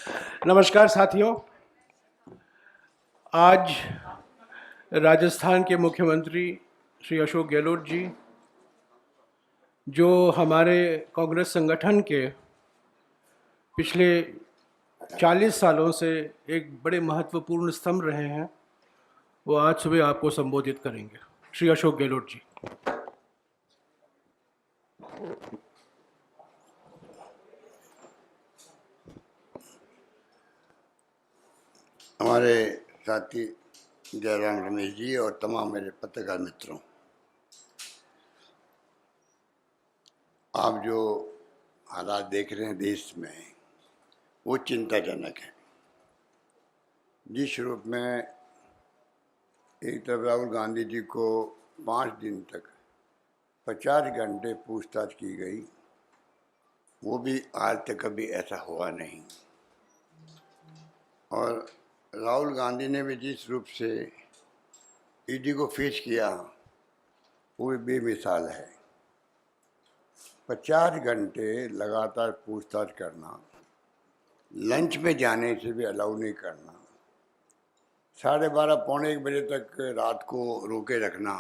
नमस्कार साथियों। आज राजस्थान के मुख्यमंत्री श्री अशोक गहलोत जी, जो हमारे कांग्रेस संगठन के पिछले 40 सालों से एक बड़े महत्वपूर्ण स्तंभ रहे हैं, वो आज सुबह आपको संबोधित करेंगे। श्री अशोक गहलोत जी। हमारे साथी जयराम रमेश जी और तमाम मेरे पत्रकार मित्रों, आप जो हालात देख रहे हैं देश में, वो चिंताजनक है। जिस रूप में एक तरफ राहुल गांधी जी को 5 दिन तक 50 घंटे पूछताछ की गई, वो भी आज तक कभी ऐसा हुआ नहीं। और राहुल गांधी ने भी जिस रूप से ईडी को फेस किया, वो भी बेमिसाल है। 50 घंटे लगातार पूछताछ करना, लंच में जाने से भी अलाउ नहीं करना, 12:30 पौने 1 बजे तक रात को रोके रखना,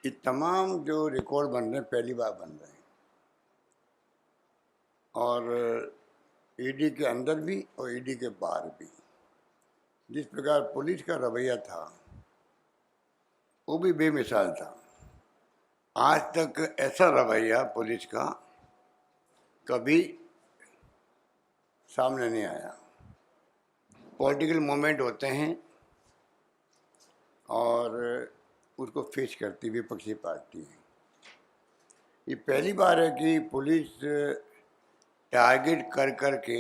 ये तमाम जो रिकॉर्ड बन रहे हैं पहली बार बन रहे हैं। और ईडी के अंदर भी और ईडी के बाहर भी जिस प्रकार पुलिस का रवैया था, वो भी बेमिसाल था। आज तक ऐसा रवैया पुलिस का कभी सामने नहीं आया। पॉलिटिकल मूवमेंट होते हैं और उसको फेस करती विपक्षी पार्टी है। ये पहली बार है कि पुलिस टारगेट कर कर के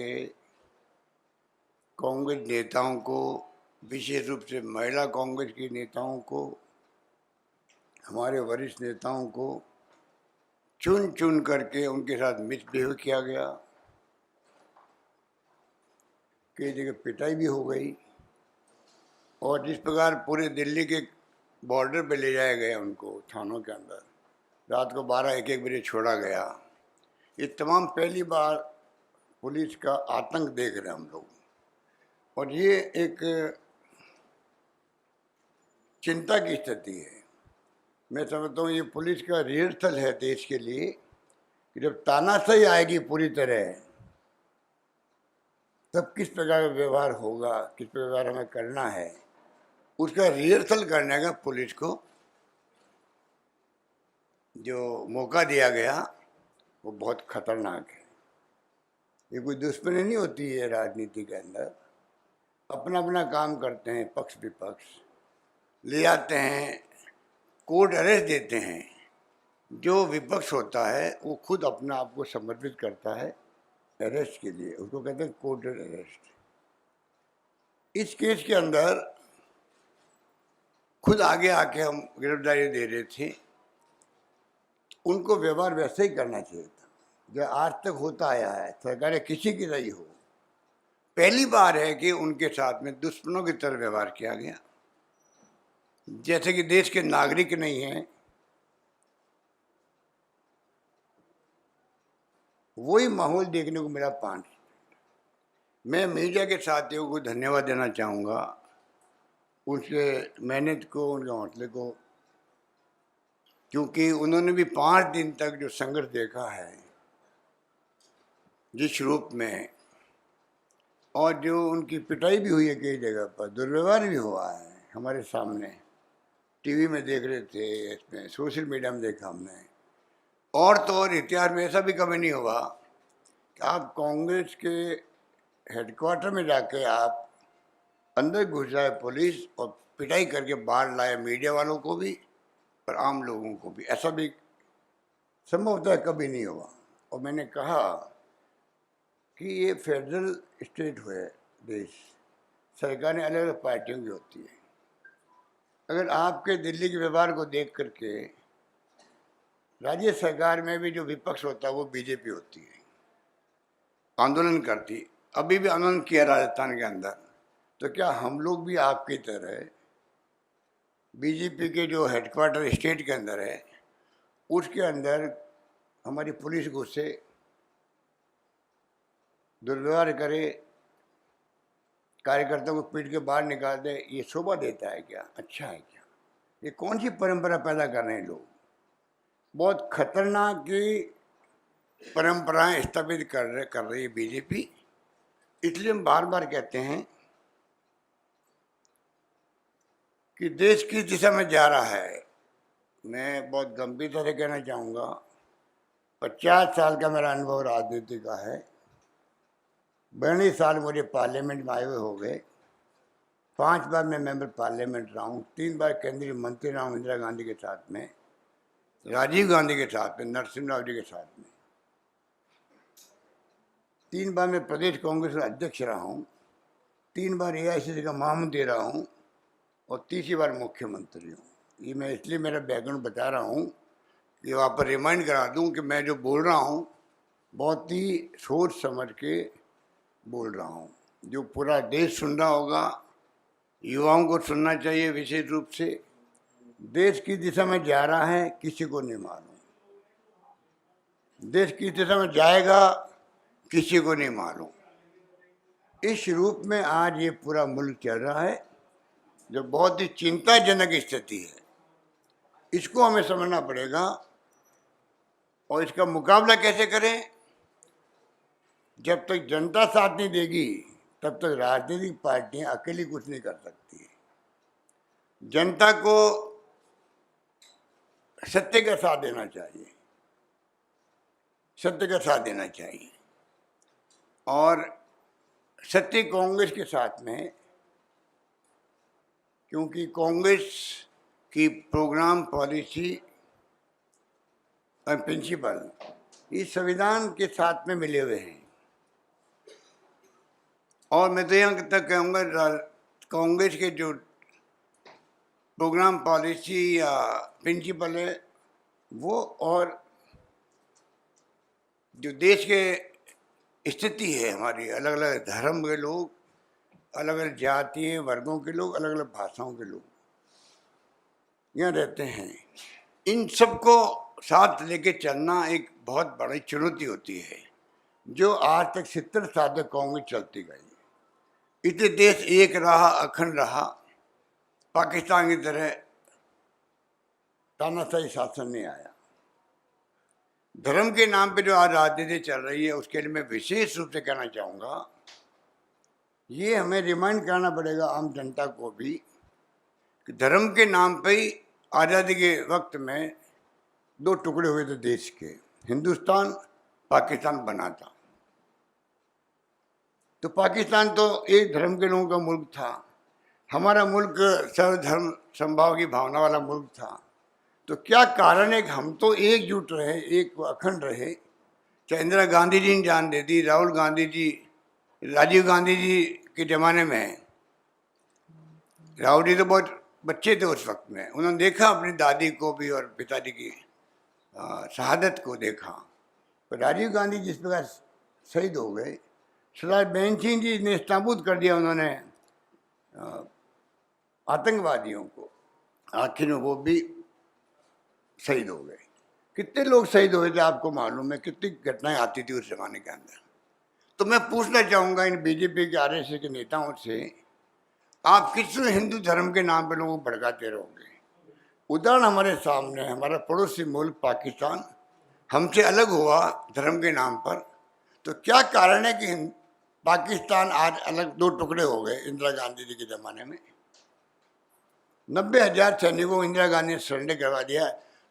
कांग्रेस नेताओं को, विशेष रूप से महिला कांग्रेस के नेताओं को, हमारे वरिष्ठ नेताओं को चुन चुन करके उनके साथ मिसबिहेव किया गया। कई जगह पिटाई भी हो गई। और जिस प्रकार पूरे दिल्ली के बॉर्डर पे ले जाया गया उनको थानों के अंदर, रात को 12-1 बजे छोड़ा गया, ये तमाम पहली बार पुलिस का आतंक देख रहे हैं हम लोग। और ये एक चिंता की स्थिति है। मैं समझता हूँ ये पुलिस का रिहर्सल है देश के लिए कि जब तानाशाही आएगी पूरी तरह, तब किस प्रकार का व्यवहार होगा, किस प्रकार हमें करना है, उसका रिहर्सल करने का पुलिस को जो मौका दिया गया, वो बहुत खतरनाक है। ये कोई दुश्मनी नहीं होती है राजनीति के अंदर। अपना अपना काम करते हैं, पक्ष विपक्ष ले आते हैं, कोर्ट अरेस्ट देते हैं। जो विपक्ष होता है वो खुद अपना आप को समर्पित करता है अरेस्ट के लिए, उसको कहते हैं कोर्ट अरेस्ट। इस केस के अंदर खुद आगे आके हम गिरफ्तारी दे रहे थे, उनको व्यवहार वैसे ही करना चाहिए था जो आज तक होता आया है, सरकारें किसी की रही हो। पहली बार है कि उनके साथ में दुश्मनों की तरह व्यवहार किया गया, जैसे कि देश के नागरिक नहीं हैं। वही माहौल देखने को मिला 5। मैं मीडिया के साथियों को धन्यवाद देना चाहूँगा, उसके मेहनत को, उनके हौसले को, क्योंकि उन्होंने भी 5 दिन तक जो संघर्ष देखा है जिस रूप में, और जो उनकी पिटाई भी हुई है, कई जगह पर दुर्व्यवहार भी हुआ है हमारे सामने, टीवी में देख रहे थे, इसमें सोशल मीडिया में देखा हमने। और तो और इतिहास में ऐसा भी कभी नहीं हुआ कि आप कांग्रेस के हेडक्वार्टर में जाके आप अंदर घुस जाए पुलिस और पिटाई करके बाहर लाए, मीडिया वालों को भी और आम लोगों को भी। ऐसा भी संभवतः कभी नहीं हुआ। और मैंने कहा कि ये फेडरल स्टेट हुए देश, सरकारें अलग अलग पार्टियों की होती है। अगर आपके दिल्ली के व्यवहार को देख करके राज्य सरकार में भी जो विपक्ष होता है वो बीजेपी होती है, आंदोलन करती, अभी भी आंदोलन किया राजस्थान के अंदर, तो क्या हम लोग भी आपकी तरह बीजेपी के जो हेडक्वार्टर स्टेट के अंदर है, उसके अंदर हमारी पुलिस घुसे, दुर्व्यवहार करे, कार्यकर्ताओं को पीट के बाहर निकाल दे, ये शोभा देता है क्या? अच्छा है क्या? ये कौन सी परंपरा पैदा कर रहे हैं लोग? बहुत खतरनाक की परंपराएं स्थापित कर रही है बीजेपी। इसलिए हम बार बार कहते हैं कि देश किस दिशा में जा रहा है। मैं बहुत गंभीरता से कहना चाहूँगा, 50 साल का मेरा अनुभव राजनीति का है। 42 साल मुझे पार्लियामेंट में आए हुए हो गए। 5 बार मैं मेंबर पार्लियामेंट रहा हूँ, 3 बार केंद्रीय मंत्री रहा हूँ, इंदिरा गांधी के साथ में, राजीव गांधी के साथ में, नरसिम्हा राव जी के साथ में। 3 बार मैं प्रदेश कांग्रेस का अध्यक्ष रहा हूँ, 3 बार AICC का महामंत्री रहा हूँ और तीसरी बार मुख्यमंत्री हूँ। ये मैं इसलिए मेरा बैकग्राउंड बता रहा हूँ कि वहाँ पर रिमाइंड करा दूँ कि मैं जो बोल रहा हूँ बहुत ही सोच समझ के बोल रहा हूँ। जो पूरा देश सुन रहा होगा, युवाओं को सुनना चाहिए विशेष रूप से। देश किस दिशा में जा रहा है किसी को नहीं मालूम, देश किस दिशा में जाएगा किसी को नहीं मालूम। इस रूप में आज ये पूरा मुल्क चल रहा है, जो बहुत ही चिंताजनक स्थिति है। इसको हमें समझना पड़ेगा और इसका मुकाबला कैसे करें। जब तक जनता साथ नहीं देगी तब तक राजनीतिक पार्टियां अकेली कुछ नहीं कर सकती। जनता को सत्य का साथ देना चाहिए, सत्य का साथ देना चाहिए। और सत्य कांग्रेस के साथ में, क्योंकि कांग्रेस की प्रोग्राम, पॉलिसी और प्रिंसिपल इस संविधान के साथ में मिले हुए हैं। और मैं तो यहाँ तक कहूँगा, कांग्रेस के जो प्रोग्राम, पॉलिसी या प्रिंसिपल है वो, और जो देश के स्थिति है हमारी, अलग अलग धर्म के लोग, अलग अलग जातीय वर्गों के लोग, अलग अलग भाषाओं के लोग यहाँ रहते हैं, इन सबको साथ लेके चलना एक बहुत बड़ी चुनौती होती है, जो आज तक 70 साल तक कांग्रेस चलती गई। इसलिए देश एक रहा, अखंड रहा। पाकिस्तान की तरह तानाशाही शासन नहीं आया। धर्म के नाम पे जो आज राजनीति चल रही है उसके लिए मैं विशेष रूप से कहना चाहूँगा, ये हमें रिमाइंड करना पड़ेगा आम जनता को भी कि धर्म के नाम पे ही आज़ादी के वक्त में 2 टुकड़े हुए थे देश के, हिंदुस्तान, पाकिस्तान बना था। तो पाकिस्तान तो एक धर्म के लोगों का मुल्क था, हमारा मुल्क सर्वधर्म समभाव की भावना वाला मुल्क था। तो क्या कारण है कि हम तो एकजुट रहे, एक अखंड रहे। चाहे इंदिरा गांधी जी ने जान दे दी, राहुल गांधी जी, राजीव गांधी जी के ज़माने में, राहुल जी तो बहुत बच्चे थे उस वक्त में, उन्होंने देखा अपनी दादी को भी और पिताजी की शहादत को देखा। तो राजीव गांधी जिस प्रकार शहीद हो गए, सरदार बेन सिंह जी ने नाबूद कर दिया उन्होंने आतंकवादियों को, आखिर में वो भी शहीद हो गए। कितने लोग शहीद हुए थे आपको मालूम है, कितनी घटनाएं आती थी उस जमाने के अंदर। तो मैं पूछना चाहूँगा इन बीजेपी के, RSS के नेताओं से, आप किस हिंदू धर्म के नाम पर लोगों को भड़काते रहोगे? उदाहरण हमारे सामने, हमारा पड़ोसी मुल्क पाकिस्तान हमसे अलग हुआ धर्म के नाम पर। तो क्या कारण है कि पाकिस्तान आज अलग 2 टुकड़े हो गए इंदिरा गांधी जी के ज़माने में? 90,000 सैनिकों को इंदिरा गांधी ने सरेंडर करवा दिया।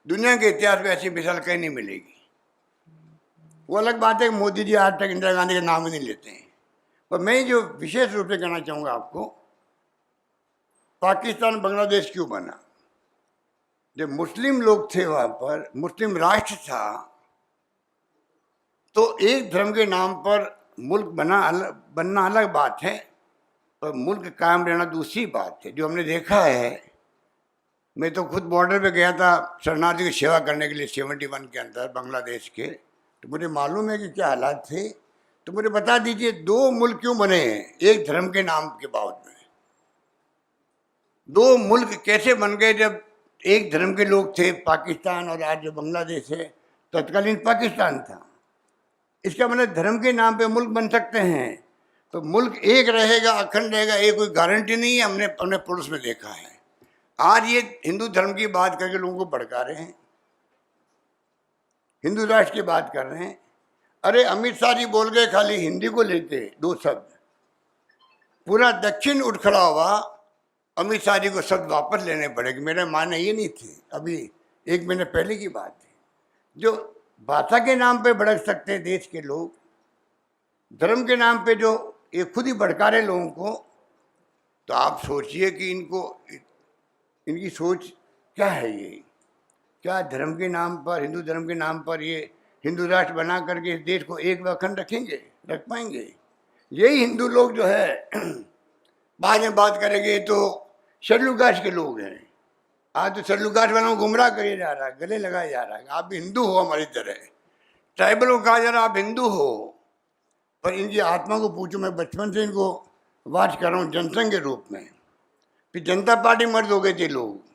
दुनिया के इतिहास में ऐसी मिसाल कहीं नहीं मिलेगी। वो अलग बात है कि मोदी जी आज तक इंदिरा गांधी का नाम ही नहीं लेते हैं। पर मैं जो विशेष रूप से कहना चाहूँगा आपको, पाकिस्तान बांग्लादेश क्यों बना? जब मुस्लिम लोग थे वहाँ पर, मुस्लिम राष्ट्र था, तो एक धर्म के नाम पर मुल्क बनना अलग बात है, पर मुल्क कायम रहना दूसरी बात है। जो हमने देखा है, मैं तो खुद बॉर्डर पे गया था शरणार्थी की सेवा करने के लिए 71 के अंदर बांग्लादेश के, तो मुझे मालूम है कि क्या हालात थे। तो मुझे बता दीजिए 2 मुल्क क्यों बने हैं एक धर्म के नाम के बावजूद में? 2 मुल्क कैसे बन गए जब एक धर्म के लोग थे? पाकिस्तान और आज जो बांग्लादेश है, तत्कालीन पाकिस्तान था। इसका मतलब धर्म के नाम पे मुल्क बन सकते हैं, तो मुल्क एक रहेगा, अखंड रहेगा, ये कोई गारंटी नहीं है। हमने अपने पड़ोस में देखा है। आज ये हिंदू धर्म की बात करके लोगों को भड़का रहे हैं, हिंदू राष्ट्र की बात कर रहे हैं। अरे अमित शाह जी बोल गए खाली हिंदी को लेके 2 शब्द, पूरा दक्षिण उठ खड़ा हुआ। अमित शाह जी को शब्द वापस लेने पड़ेंगे। मेरे माने ये नहीं थे, अभी 1 महीने पहले की बात है। जो भाषा के नाम पे भड़क सकते हैं देश के लोग, धर्म के नाम पे जो ये खुद ही भड़का रहे लोगों को, तो आप सोचिए कि इनकी सोच क्या है। ये क्या धर्म के नाम पर, हिंदू धर्म के नाम पर ये हिंदू राष्ट्र बना करके इस देश को एक व अखंड रखेंगे, रख पाएंगे? यही हिंदू लोग जो है बाद में बात करेंगे तो शेड्यूल कास्ट के लोग हैं। आज तो शेड्यूल कास्ट वालों को गुमराह किया जा रहा है, गले लगाया जा रहा है। आप भी हिंदू हो हमारी तरह, ट्राइबल को कहा जा रहा है आप हिंदू हो। पर इनकी आत्मा को पूछो, मैं बचपन से इनको वाच कर रहा हूँ जनसंघ के रूप में। फिर जनता पार्टी मर्द हो गए थे लोग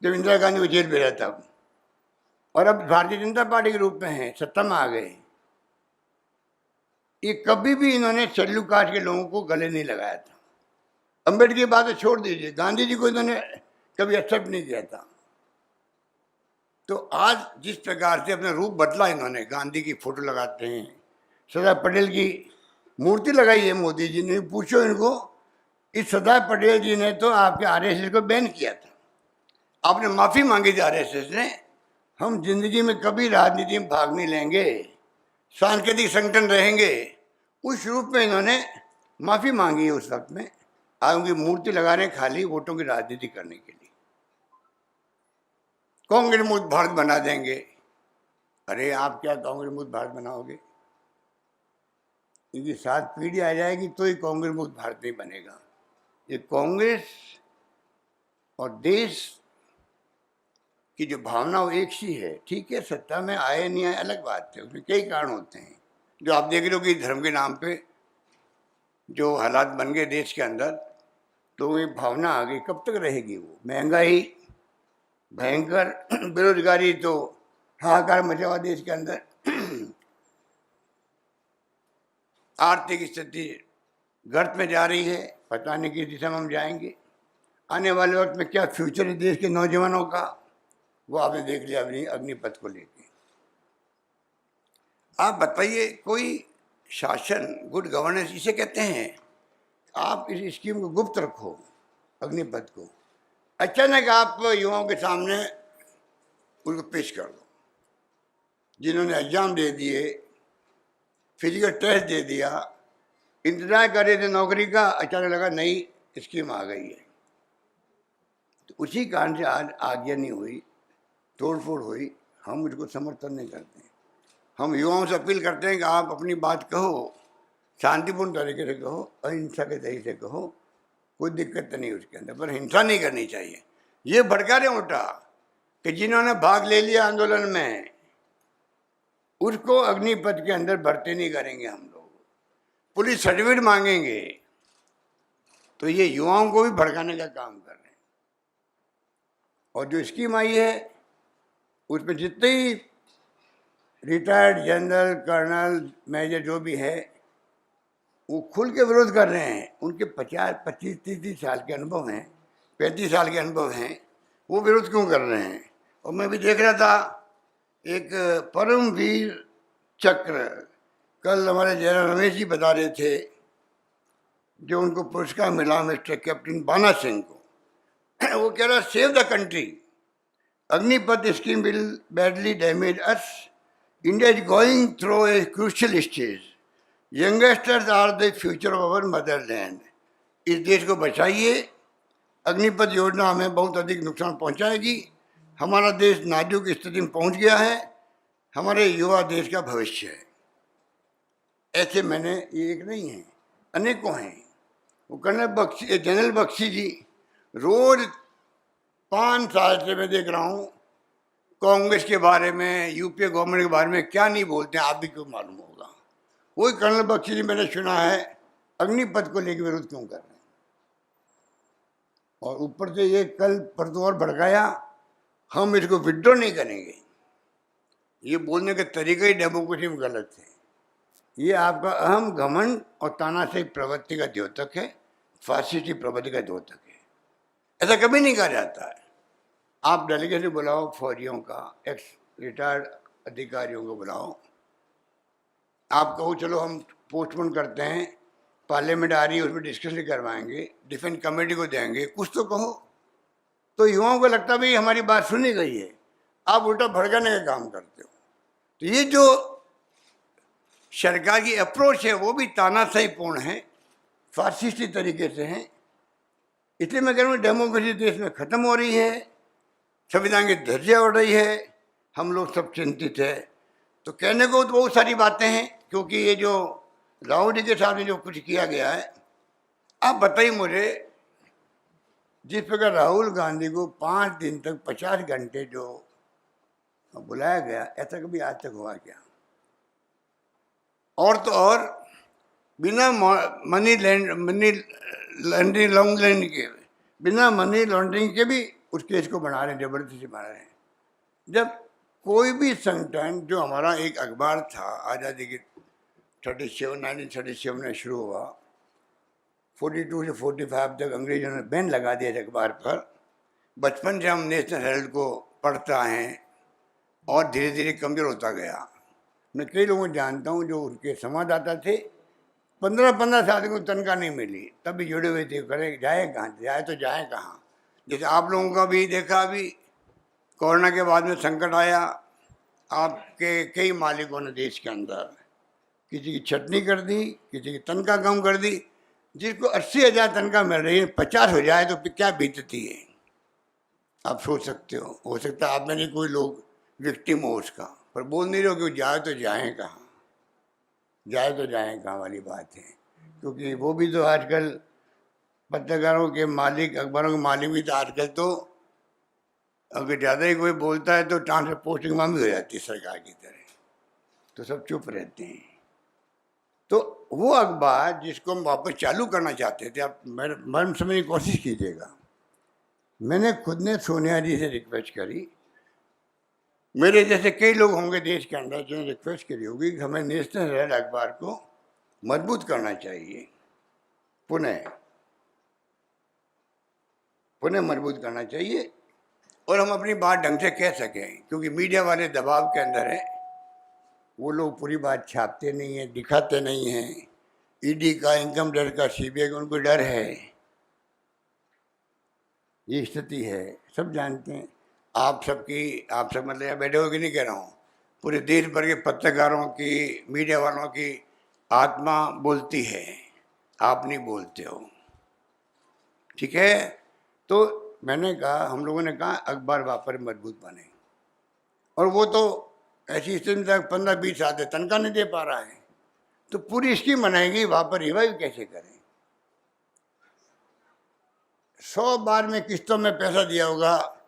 जब इंदिरा गांधी को जेल भेजा तब, और अब भारतीय जनता पार्टी के रूप में है, सत्ता में आ गए। ये कभी भी इन्होंने शेड्यूल कास्ट के लोगों को गले नहीं लगाया था। अम्बेडकर की बात छोड़ दीजिए, गांधी जी को इन्होंने कभी एक्सेप्ट नहीं किया था। तो आज जिस प्रकार से अपना रूप बदला इन्होंने, गांधी की फोटो लगाते हैं, सरदार पटेल की मूर्ति लगाई है मोदी जी ने। पूछो इनको, इस सरदार पटेल जी ने तो आपके आरएसएस को बैन किया था, आपने माफी मांगी थी आरएसएस ने। हम जिंदगी में कभी राजनीति में भाग नहीं लेंगे, सांकेतिक संगठन रहेंगे, उस रूप में इन्होंने माफी मांगी है उस वक्त में। आज उनकी मूर्ति लगा रहे खाली वोटों की राजनीति करने के लिए। कांग्रेस मुक्त भारत बना देंगे। अरे आप क्या कांग्रेस मुक्त भारत बनाओगे? इनकी 7 पीढ़ी आ जाएगी तो ही कांग्रेस मुक्त भारत नहीं बनेगा। ये कांग्रेस और देश की जो भावना वो एक सी है। ठीक है, सत्ता में आए नहीं आए अलग बात है, उसमें कई कारण होते हैं। जो आप देख रहे हो कि धर्म के नाम पे जो हालात बन गए देश के अंदर, तो ये भावना आ गई, कब तक रहेगी वो? महंगाई भयंकर, बेरोजगारी तो हाहाकार मचा हुआ देश के अंदर, आर्थिक स्थिति गर्त में जा रही है, पता नहीं किस दिशा में हम जाएंगे। आने वाले वक्त में क्या फ्यूचर है देश के नौजवानों का, वो आपने देख लिया अग्निपथ को लेके। आप बताइए, कोई शासन, गुड गवर्नेंस इसे कहते हैं। आप इस स्कीम को गुप्त रखो, अग्निपथ को, अचानक आप युवाओं के सामने उनको पेश कर दो। जिन्होंने एग्जाम दे दिए, फिजिकल टेस्ट दे दिया, इंतजार कर रहे थे नौकरी का, अचानक लगा नई स्कीम आ गई है। तो उसी कारण से आज आज्ञा नहीं हुई, तोड़फोड़ हुई। हम उसको समर्थन नहीं करते। हम युवाओं से अपील करते हैं कि आप अपनी बात कहो, शांतिपूर्ण तरीके से कहो, अहिंसा के तरीके से कहो, कोई दिक्कत नहीं उसके अंदर, पर हिंसा नहीं करनी चाहिए। ये भड़का रहे उल्टा कि जिन्होंने भाग ले लिया आंदोलन में, उसको अग्निपथ के अंदर भर्ती नहीं करेंगे हम लोग, पुलिस सर्टिफिकेट मांगेंगे। तो ये युवाओं को भी भड़काने का काम कर रहे हैं। और जो स्कीम आई है उसमें जितने ही रिटायर्ड जनरल, कर्नल, मेजर जो भी है, वो खुल के विरोध कर रहे हैं। उनके 50, 25, 30 साल के अनुभव हैं, 35 साल के अनुभव हैं, वो विरोध क्यों कर रहे हैं? और मैं भी देख रहा था एक परमवीर चक्र, कल हमारे जयराम रमेश जी बता रहे थे, जो उनको पुरस्कार मिला मिस्टर कैप्टन बाना सिंह को। वो कह रहा save the country, Agnipath scheme will badly damage us, India is going through a crucial stage, youngsters are the future of our motherland. इस देश को बचाइए, अग्निपथ योजना हमें बहुत अधिक नुकसान पहुंचाएगी। हमारा देश नाजुक स्थिति में पहुंच गया है, हमारे युवा देश का भविष्य है। ऐसे मैंने, ये एक नहीं है, अनेकों हैं। वो जनरल बख्शी जी रोज 5 साल से मैं देख रहा हूँ कांग्रेस के बारे में, यूपीए गवर्नमेंट के बारे में क्या नहीं बोलते हैं, आप भी क्यों मालूम होगा। वही कर्नल बख्शी जी मैंने सुना है अग्निपथ को लेकर विरोध क्यों कर रहे हैं। और ऊपर से ये कल परसों और भड़काया, हम इसको विड्रॉ नहीं करेंगे। ये बोलने का तरीका ही डेमोक्रेसी में गलत है। ये आपका अहम घमंड और तानाशाही प्रवृत्ति का द्योतक है, फासिस्टी प्रवृत्ति का द्योतक है। ऐसा कभी नहीं कहा जाता है। आप डेलीगेशन बुलाओ, फौजियों का, एक्स रिटायर्ड अधिकारियों को बुलाओ, आप कहो चलो हम पोस्टपोन करते हैं, पार्लियामेंट आ रही है, उसमें डिस्कशन करवाएंगे, डिफेंस कमेटी को देंगे, कुछ तो कहो। तो युवाओं को लगता भाई हमारी बात सुनी गई है, आप उल्टा भड़काने का काम करते हो। तो ये जो सरकार की अप्रोच है वो भी तानाशाहीपूर्ण है, फासिस्टी तरीके से है। इसलिए मैं कह रहा हूँ डेमोक्रेसी देश में खत्म हो रही है, संविधान की धज्जियां उड़ रही है, हम लोग सब चिंतित है। तो कहने को तो बहुत सारी बातें हैं, क्योंकि ये जो राहुल जी के सामने जो कुछ किया गया है, आप बताइए मुझे, जिस प्रकार राहुल गांधी को 5 दिन तक 50 घंटे जो बुलाया गया, ऐसा कभी आज तक हुआ क्या? और तो और बिना मनी लॉन्ड्रिंग के, बिना मनी लॉन्ड्रिंग के भी उस केस को बना रहे हैं, जबरदस्ती से बना रहे हैं। जब कोई भी संगठन, जो हमारा एक अखबार था आज़ादी की 1937 में शुरू हुआ, 42 से 45 तक अंग्रेजों ने बैन लगा दिया इस अखबार पर। बचपन से हम नेशनल हेराल्ड को पढ़ता है और धीरे धीरे कमज़ोर होता गया। मैं कई लोगों को जानता हूँ जो उनके संवाददाता थे, 15-15 साल को तनख्वाह नहीं मिली, तब भी जुड़े हुए थे, करे जाए कहाँ, जाए तो जाए कहाँ। जैसे आप लोगों का भी देखा, अभी कोरोना के बाद में संकट आया, आपके कई मालिकों ने देश के अंदर किसी की छटनी कर दी, किसी की तनख्वाह कम कर दी। जिसको 80,000 तनख्वाह मिल रही है, 50 हो जाए तो क्या बीतती है, आप सोच सकते हो सकता है आप में नहीं कोई लोग विक्टिम हो उसका, पर बोल नहीं रहे हो कि जाए तो जाए कहाँ, जाए तो जाए कहाँ वाली बात है। क्योंकि वो भी तो आजकल पत्रकारों के मालिक, अखबारों के मालिक भी तो आजकल तो अगर ज़्यादा ही कोई बोलता है तो ट्रांसफर पोस्टिंग मांग भी हो जाती है सरकार की तरह, तो सब चुप रहते हैं। तो वो अखबार जिसको हम वापस चालू करना चाहते थे, आप मर्म समझने की कोशिश कीजिएगा। मैंने खुद ने सोनिया जी से रिक्वेस्ट करी, मेरे जैसे कई लोग होंगे देश के अंदर जिन्होंने रिक्वेस्ट करी होगी कि हमें नेशनल हेराल्ड अखबार को मजबूत करना चाहिए, पुनः मजबूत करना चाहिए, और हम अपनी बात ढंग से कह सकें। क्योंकि मीडिया वाले दबाव के अंदर हैं, वो लोग पूरी बात छापते नहीं हैं, दिखाते नहीं हैं। ईडी का, इनकम टैक्स का, सीबीआई का उनको डर है, ये स्थिति है, सब जानते हैं। आप सब मतलब यहाँ बैठे हो कि नहीं कह रहा हूँ, पूरे देश भर के पत्रकारों की, मीडिया वालों की आत्मा बोलती है, आप नहीं बोलते हो, ठीक है। तो मैंने कहा, हम लोगों ने कहा अखबार वापस मजबूत बने, और वो तो ऐसी स्थिति तक 15-20 साल से तनख्वाह नहीं दे पा रहा है, तो पूरी स्कीम बनाएंगे वहाँ पर रिवाइव कैसे करें। 100 बार में किस्तों में पैसा दिया होगा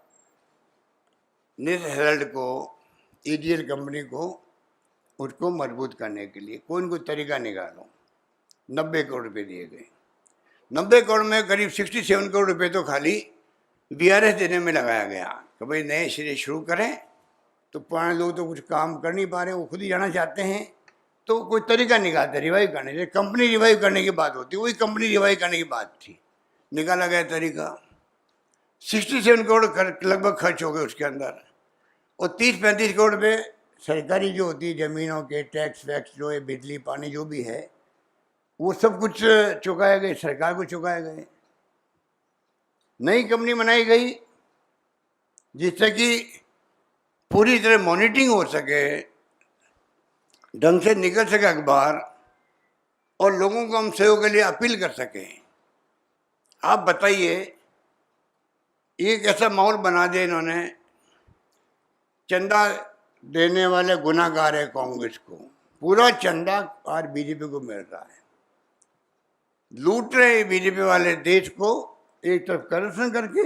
नेशनल हेराल्ड को, ईडीएल कंपनी को, उसको मजबूत करने के लिए कोई न कोई तरीका निकालो। 90 करोड़ रुपये दिए गए, 90 करोड़ में करीब 67 करोड़ रुपये तो खाली बीआरएस देने में लगाया गया कि भाई नए सिरे शुरू करें। तो पुराने लोग तो कुछ काम कर नहीं पा रहे, वो खुद ही जाना चाहते हैं, तो कोई तरीका निकालते रिवाइव करने के। कंपनी रिवाइव करने की बात होती, वही कंपनी रिवाइव करने की बात थी, निकाला गया तरीका। 67 करोड़ लगभग खर्च हो गए उसके अंदर, और 30-35 करोड़ रुपये सरकारी जो होती है, ज़मीनों के टैक्स वैक्स जो है, बिजली पानी जो भी है, वो सब कुछ चुकाए गए, सरकार को चुकाए गए। नई कंपनी बनाई गई जिससे कि पूरी तरह मॉनिटरिंग हो सके, ढंग से निकल सके अखबार, और लोगों को हम सहयोग के लिए अपील कर सकें। आप बताइए, एक ऐसा माहौल बना दिया इन्होंने, चंदा देने वाले गुनाहगार है कांग्रेस को, पूरा चंदा आज बीजेपी को मिल रहा है, लूट रहे बीजेपी वाले देश को एक तरफ करप्शन करके।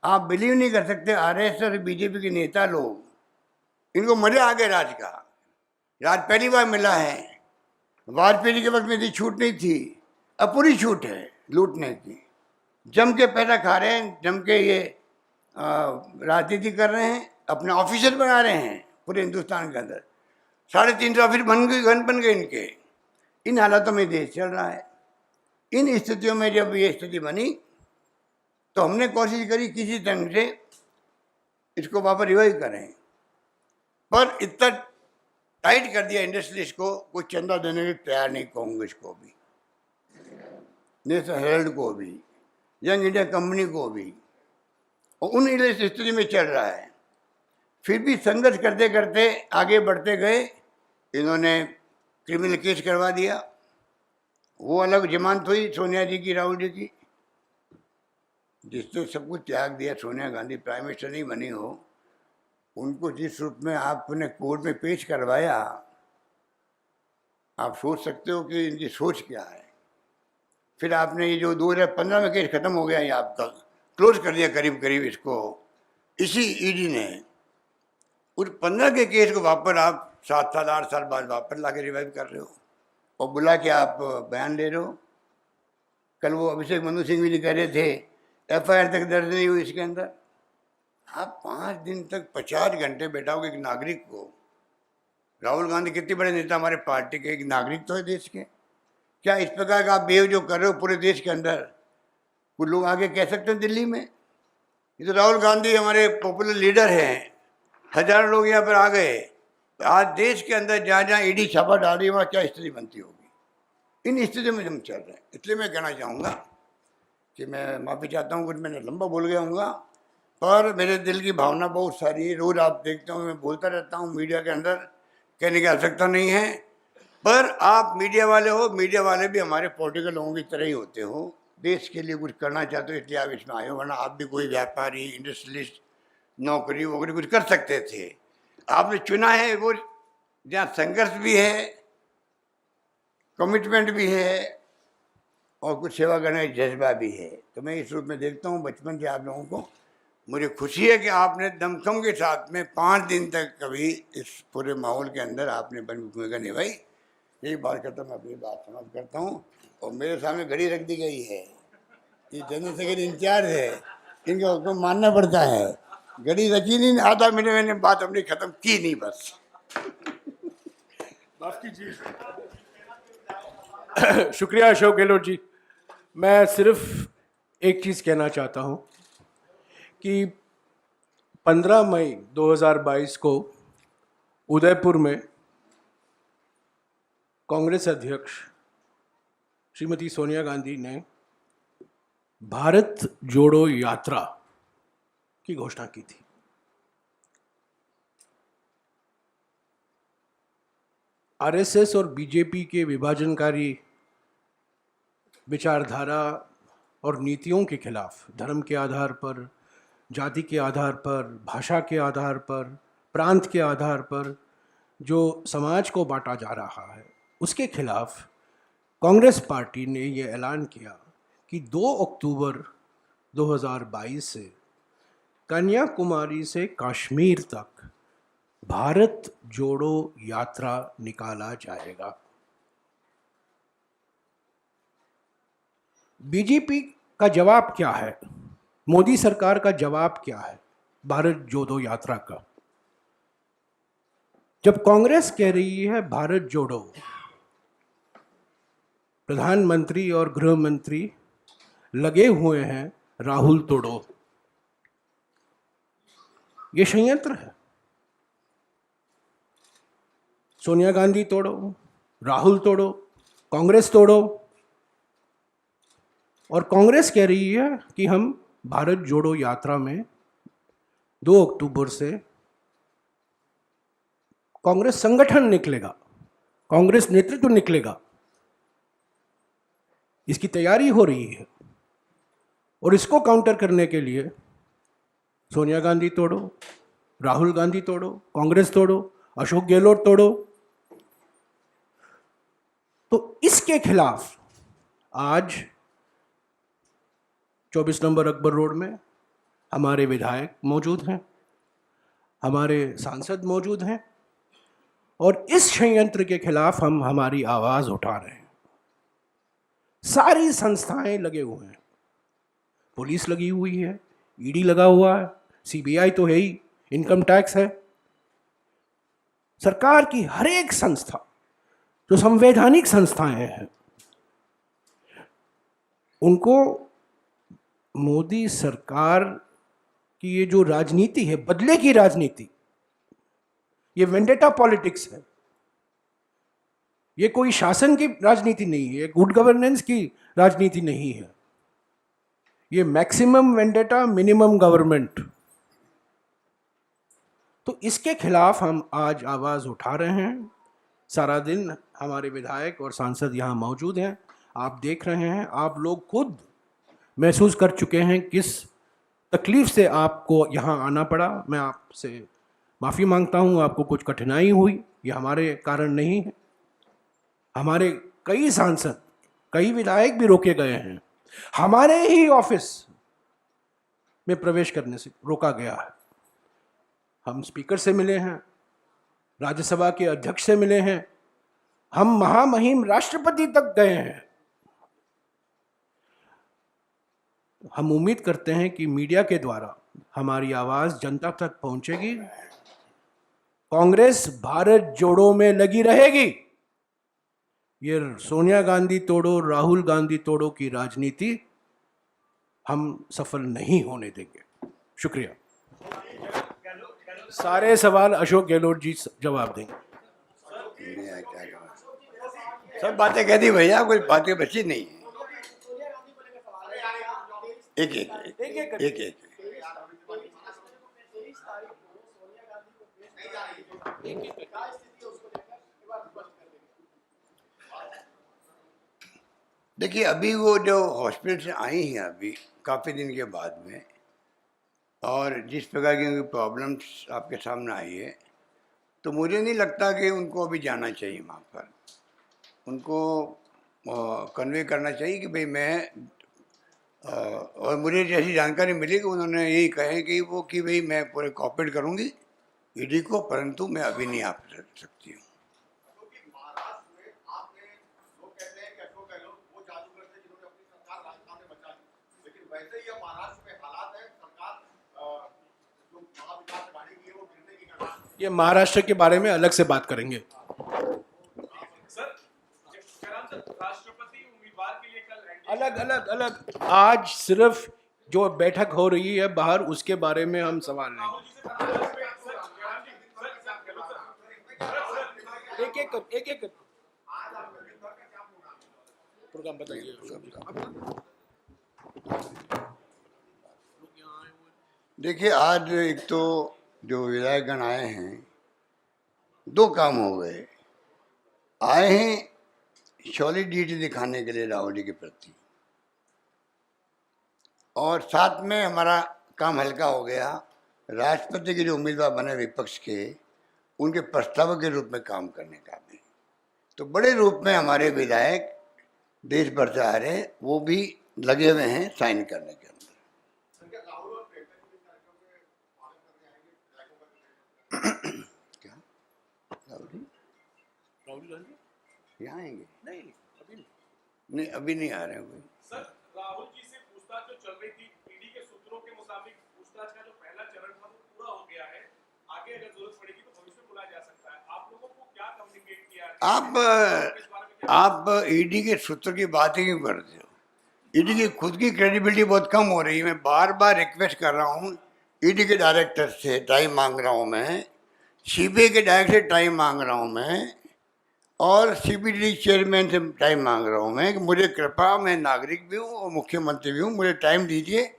आप बिलीव नहीं कर सकते, आरएसएस और बीजेपी के नेता लोग, इनको मजा आ गया राज का, राज पहली बार मिला है। वाजपेयी जी के वक्त में इतनी छूट नहीं थी, अब पूरी छूट है लूटने की। जम के पैसा खा रहे हैं, जम के ये राजनीति कर रहे हैं, अपने ऑफिसर बना रहे हैं पूरे हिंदुस्तान के अंदर। 350 ऑफिस बन गए इनके। इन हालातों में देश चल रहा है। इन स्थितियों में जब ये स्थिति बनी तो हमने कोशिश करी किसी ढंग से इसको वापस रिवाइव करें, पर इतना टाइट कर दिया इंडस्ट्रीज को, कोई चंदा देने के तैयार नहीं, कांग्रेस को भी, नेशनल हेराल्ड को भी, यंग इंडिया कंपनी को भी, और उन स्थिति में चल रहा है। फिर भी संघर्ष करते करते आगे बढ़ते गए। इन्होंने क्रिमिनल केस करवा दिया, वो अलग जमानत हुई सोनिया जी की, राहुल जी की, जिसने सब कुछ त्याग दिया। सोनिया गांधी प्राइम मिनिस्टर नहीं बनी हो, उनको जिस रूप में आपने कोर्ट में पेश करवाया, आप सोच सकते हो कि इनकी सोच क्या है। फिर आपने ये जो 2015 में केस खत्म हो गया, ये आपका क्लोज कर दिया करीब करीब इसको, इसी ईडी ने। उस 15 के केस को वापस आप 7 साल 8 साल बाद वापस ला के रिवाइव कर रहे हो और बुला के आप बयान दे रहे हो। कल वो अभिषेक मनु सिंह भी कह रहे थे FIR तक दर्ज नहीं हुई इसके अंदर। आप 5 दिन तक 50 घंटे बैठाओगे एक नागरिक को। राहुल गांधी कितने बड़े नेता हमारे पार्टी के, एक नागरिक तो है देश के। क्या इस प्रकार का आप बिहेव जो कर रहे हो पूरे देश के अंदर, कुछ लोग आगे कह सकते हैं दिल्ली में? ये तो राहुल गांधी हमारे पॉपुलर लीडर हैं, हजारों लोग यहाँ पर आ गए। आज देश के अंदर जहाँ जहाँ ईडी छापा डाल रही है वहाँ क्या स्थिति बनती होगी। इन स्थिति में हम चल रहे हैं। इसलिए मैं कहना चाहूँगा कि मैं माफ़ी चाहता हूँ, कुछ मैंने लंबा बोल गया हूँगा, पर मेरे दिल की भावना बहुत सारी है। रोज़ आप देखते हो मैं बोलता रहता हूँ मीडिया के अंदर, कहने की आवश्यकता नहीं है। पर आप मीडिया वाले हो, मीडिया वाले भी हमारे पॉलिटिकल लोगों की तरह ही होते हो। देश के लिए कुछ करना चाहते हो इसलिए आप इसमें आए हो, वरना आप भी कोई व्यापारी, इंडस्ट्रियलिस्ट, नौकरी वोकरी कुछ कर सकते थे। आपने चुना है वो जहाँ संघर्ष भी है, कमिटमेंट भी है और कुछ सेवा करने का जज्बा भी है। तो मैं इस रूप में देखता हूँ बचपन से आप लोगों को। मुझे खुशी है कि आपने दमखम के साथ में 5 दिन तक कभी इस पूरे माहौल के अंदर आपने बड़ी भूमिका निभाई। यही बात करता मैं अपनी बात समाप्त करता हूँ। और मेरे सामने घड़ी रख दी गई है, ये जनरल सेक्रेटरी इंचार्ज है, इनका हुक्म मानना पड़ता है। घड़ी रखी नहीं, आधा मिनट मैंने बात अपनी खत्म की नहीं, बस माफ कीजिए। शुक्रिया अशोक गहलोत जी। मैं सिर्फ एक चीज़ कहना चाहता हूँ कि 15 मई 2022 को उदयपुर में कांग्रेस अध्यक्ष श्रीमती सोनिया गांधी ने भारत जोड़ो यात्रा की घोषणा की थी। आरएसएस और बीजेपी के विभाजनकारी विचारधारा और नीतियों के खिलाफ, धर्म के आधार पर, जाति के आधार पर, भाषा के आधार पर, प्रांत के आधार पर जो समाज को बांटा जा रहा है, उसके खिलाफ कांग्रेस पार्टी ने ये ऐलान किया कि 2 अक्टूबर 2022 से कन्याकुमारी से कश्मीर तक भारत जोड़ो यात्रा निकाला जाएगा। बीजेपी का जवाब क्या है, मोदी सरकार का जवाब क्या है भारत जोड़ो यात्रा का? जब कांग्रेस कह रही है भारत जोड़ो, प्रधानमंत्री और गृह मंत्री लगे हुए हैं राहुल तोड़ो। ये षड्यंत्र है। सोनिया गांधी तोड़ो, राहुल तोड़ो, कांग्रेस तोड़ो। और कांग्रेस कह रही है कि हम भारत जोड़ो यात्रा में 2 अक्टूबर से कांग्रेस संगठन निकलेगा, कांग्रेस नेतृत्व निकलेगा, इसकी तैयारी हो रही है। और इसको काउंटर करने के लिए सोनिया गांधी तोड़ो, राहुल गांधी तोड़ो, कांग्रेस तोड़ो, अशोक गहलोत तोड़ो। तो इसके खिलाफ आज 24 नंबर अकबर रोड में हमारे विधायक मौजूद हैं, हमारे सांसद मौजूद हैं और इस षड्यंत्र के खिलाफ हम हमारी आवाज उठा रहे हैं। सारी संस्थाएं लगे हुए हैं, पुलिस लगी हुई है, ईडी लगा हुआ है, सीबीआई तो है ही, इनकम टैक्स है, सरकार की हर एक संस्था, जो संवैधानिक संस्थाएं हैं, उनको मोदी सरकार की ये जो राजनीति है, बदले की राजनीति, ये वेंडेटा पॉलिटिक्स है, ये कोई शासन की राजनीति नहीं है, गुड गवर्नेंस की राजनीति नहीं है, ये मैक्सिमम वेंडेटा मिनिमम गवर्नमेंट। तो इसके खिलाफ हम आज आवाज उठा रहे हैं। सारा दिन हमारे विधायक और सांसद यहाँ मौजूद हैं, आप देख रहे हैं, आप लोग खुद महसूस कर चुके हैं किस तकलीफ से आपको यहाँ आना पड़ा। मैं आपसे माफ़ी मांगता हूँ, आपको कुछ कठिनाई हुई, ये हमारे कारण नहीं है। हमारे कई सांसद, कई विधायक भी रोके गए हैं, हमारे ही ऑफिस में प्रवेश करने से रोका गया है। हम स्पीकर से मिले हैं, राज्यसभा के अध्यक्ष से मिले हैं, हम महामहिम राष्ट्रपति तक गए हैं। हम उम्मीद करते हैं कि मीडिया के द्वारा हमारी आवाज जनता तक पहुंचेगी। कांग्रेस भारत जोड़ो में लगी रहेगी। ये सोनिया गांधी तोड़ो, राहुल गांधी तोड़ो की राजनीति हम सफल नहीं होने देंगे। शुक्रिया। सारे सवाल अशोक गहलोत जी जवाब देंगे। सब बातें कह दी भैया, कोई बातें बची नहीं है। एक एक देखिए, अभी वो जो हॉस्पिटल से आई हैं अभी काफ़ी दिन के बाद में, और जिस प्रकार की उनकी प्रॉब्लम्स आपके सामने आई है, तो मुझे नहीं लगता कि उनको अभी जाना चाहिए वहाँ पर। उनको कन्वे करना चाहिए कि भाई मैं और मुझे जैसी जानकारी मिली कि उन्होंने यही कहे कि भाई मैं पूरे कोऑपरेट करूँगी ईडी को, परंतु मैं अभी नहीं आ सकती हूँ। ये महाराष्ट्र के बारे में अलग से बात करेंगे। अलग आज सिर्फ जो बैठक हो रही है बाहर, उसके बारे में हम सवाल लेंगे। एक प्रोग्राम बताइए। देखिए, आज एक तो जो विधायकगण आए हैं, दो काम हो गए। आए हैं सॉलिडिटी दिखाने के लिए राहुल जी के प्रति, और साथ में हमारा काम हल्का हो गया। राष्ट्रपति के जो उम्मीदवार बने विपक्ष के, उनके प्रस्ताव के रूप में काम करने का भी। तो बड़े रूप में हमारे विधायक देश भर से आ रहे हैं, वो भी लगे हुए हैं साइन करने के अंदर। क्या राहुल गांधी यहाँ आएंगे? नहीं, अभी नहीं आ रहे हैं कोई। सर, राहुल जी से पूछताछ जो चल रही थी, ईडी के सूत्रों के मुताबिक पूछताछ का जो पहला चरण था वो पूरा हो गया है। आगे अगर जरूरत पड़ेगी तो भविष्य में बुलाया जा सकता है। आप लोगों को क्या कम्युनिकेट किया? आप ईडी के सूत्र की बात ही क्यों करते हो? ईडी की खुद की क्रेडिबिलिटी बहुत कम हो रही है। मैं बार बार रिक्वेस्ट कर रहा हूँ, ईडी के डायरेक्टर से टाइम मांग रहा हूँ मैं, सीबीआई के डायरेक्टर से टाइम मांग रहा हूँ मैं, और सीबीडी चेयरमैन से टाइम मांग रहा हूँ मैं कि मुझे कृपा, मैं नागरिक भी हूँ और मुख्यमंत्री भी हूँ, मुझे टाइम दीजिए।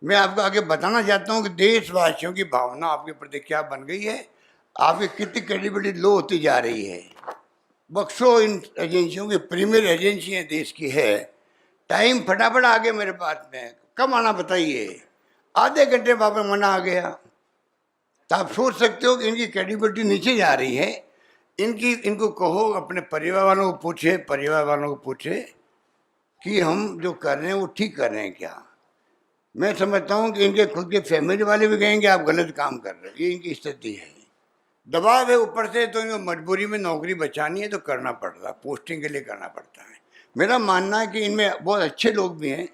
मैं आपको आगे बताना चाहता हूँ कि देशवासियों की भावना आपके प्रति क्या बन गई है, आपकी कितनी क्रेडिबिलिटी लो होती जा रही है। बख्शो इन एजेंसियों की, प्रीमियर एजेंसियाँ देश की है। टाइम फटाफट आ गया मेरे पास में, कब आना बताइए? आधे घंटे बाद में मना आ गया। तो आप सोच सकते हो कि इनकी क्रेडिबिलिटी नीचे जा रही है। इनको कहो, अपने परिवार वालों को पूछे कि हम जो कर रहे हैं वो ठीक कर रहे हैं क्या। मैं समझता हूँ कि इनके खुद के फैमिली वाले भी कहेंगे आप गलत काम कर रहे हैं। ये इनकी स्थिति है, दबाव है ऊपर से, तो इनको मजबूरी में नौकरी बचानी है तो करना पड़ता है, पोस्टिंग के लिए करना पड़ता है। मेरा मानना है कि इनमें बहुत अच्छे लोग भी हैं,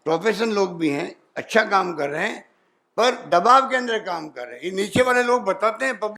प्रोफेशनल लोग भी हैं, अच्छा काम कर रहे हैं, पर दबाव के अंदर काम कर रहे हैं। ये नीचे वाले लोग बताते हैं